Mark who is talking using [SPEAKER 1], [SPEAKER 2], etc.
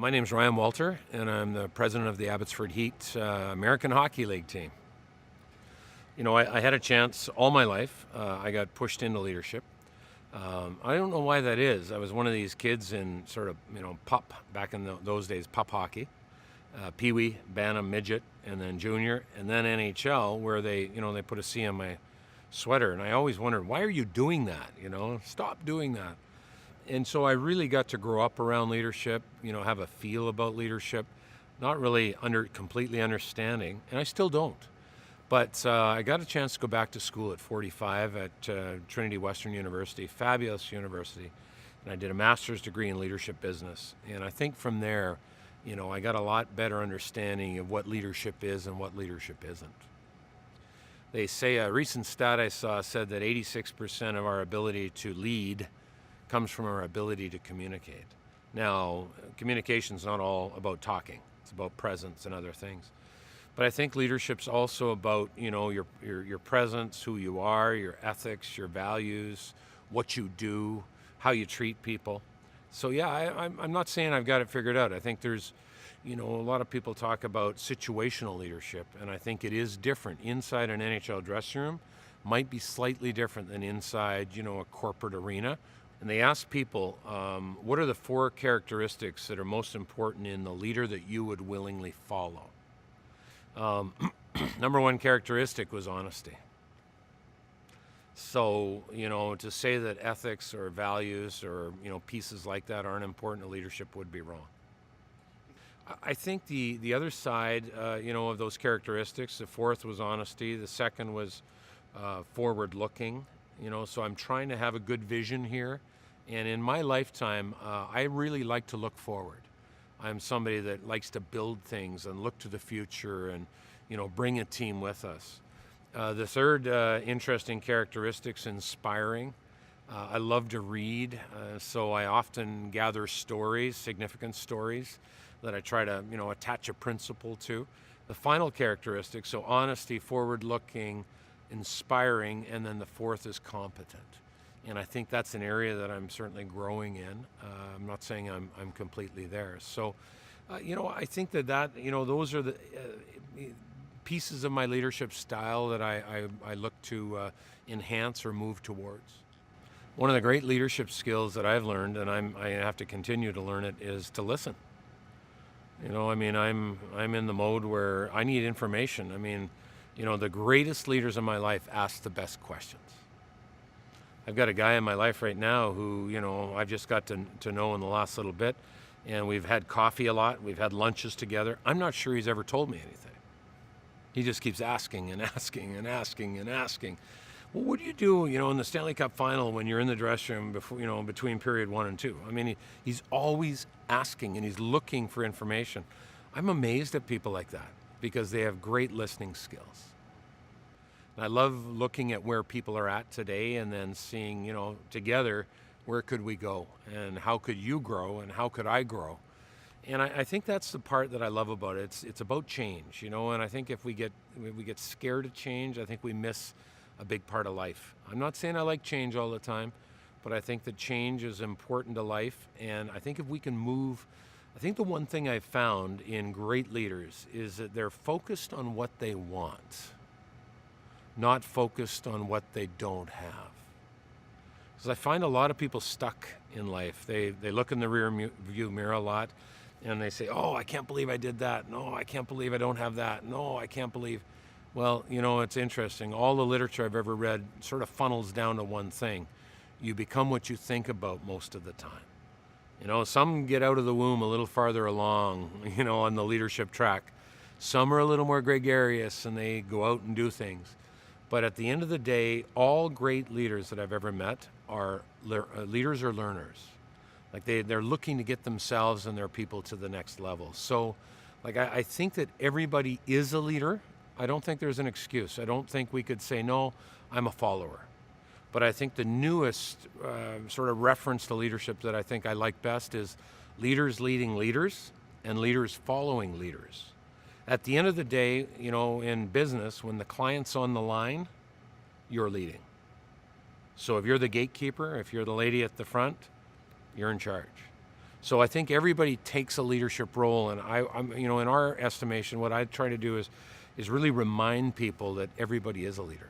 [SPEAKER 1] My name's Ryan Walter, and I'm the president of the Abbotsford Heat American Hockey League team. You know, I had a chance all my life. I got pushed into leadership. I don't know why that is. I was one of these kids in sort of, pup, back in those days, pup hockey, Pee-wee, Bantam, midget, and then junior, and then NHL, where they put a C on my sweater. And I always wondered, why are you doing that? Stop doing that. And so I really got to grow up around leadership, have a feel about leadership, not really completely understanding, and I still don't. But I got a chance to go back to school at 45 at Trinity Western University, fabulous university, and I did a master's degree in leadership business. And I think from there, I got a lot better understanding of what leadership is and what leadership isn't. They say, a recent stat I saw said that 86% of our ability to lead comes from our ability to communicate. Now, communication's not all about talking. It's about presence and other things. But I think leadership's also about, your presence, who you are, your ethics, your values, what you do, how you treat people. So yeah, I'm not saying I've got it figured out. I think there's, a lot of people talk about situational leadership, and I think it is different. Inside an NHL dressing room might be slightly different than inside, a corporate arena. And they asked people, what are the 4 characteristics that are most important in the leader that you would willingly follow? Number 1 characteristic was honesty. So, to say that ethics or values or, pieces like that aren't important to leadership would be wrong. I think the other side, of those characteristics, the 4th was honesty, the 2nd was forward-looking. So I'm trying to have a good vision here. And in my lifetime, I really like to look forward. I'm somebody that likes to build things and look to the future and, bring a team with us. The 3rd interesting characteristic is inspiring. I love to read, so I often gather stories, significant stories, that I try to, attach a principle to. The final characteristic, so honesty, forward-looking, inspiring, and then the 4th is competent. And I think that's an area that I'm certainly growing in. I'm not saying I'm completely there. So, I think that those are the pieces of my leadership style that I look to enhance or move towards. One of the great leadership skills that I've learned, and I have to continue to learn it, is to listen. I'm in the mode where I need information. The greatest leaders in my life ask the best questions. I've got a guy in my life right now who, I've just got to know in the last little bit, and we've had coffee a lot, we've had lunches together. I'm not sure he's ever told me anything. He just keeps asking and asking and asking and asking. Well, what do you do, in the Stanley Cup final when you're in the dressing room before, between period 1 and 2? He's always asking and he's looking for information. I'm amazed at people like that because they have great listening skills. I love looking at where people are at today and then seeing, together, where could we go and how could you grow and how could I grow? And I think that's the part that I love about it. It's about change, and I think if we get scared of change, I think we miss a big part of life. I'm not saying I like change all the time, but I think that change is important to life. And I think if we can move, I think the one thing I've found in great leaders is that they're focused on what they want, not focused on what they don't have. Because I find a lot of people stuck in life. They look in the rear view mirror a lot and they say, oh, I can't believe I did that. No, I can't believe I don't have that. No, I can't believe. Well, it's interesting. All the literature I've ever read sort of funnels down to one thing. You become what you think about most of the time. Some get out of the womb a little farther along, on the leadership track. Some are a little more gregarious and they go out and do things. But at the end of the day, all great leaders that I've ever met are leaders or learners. Like they're looking to get themselves and their people to the next level. So I think that everybody is a leader. I don't think there's an excuse. I don't think we could say, no, I'm a follower. But I think the newest sort of reference to leadership that I think I like best is leaders leading leaders and leaders following leaders. At the end of the day, in business, when the client's on the line, you're leading. So if you're the gatekeeper, if you're the lady at the front, you're in charge. So I think everybody takes a leadership role, and I'm in our estimation, what I try to do is really remind people that everybody is a leader.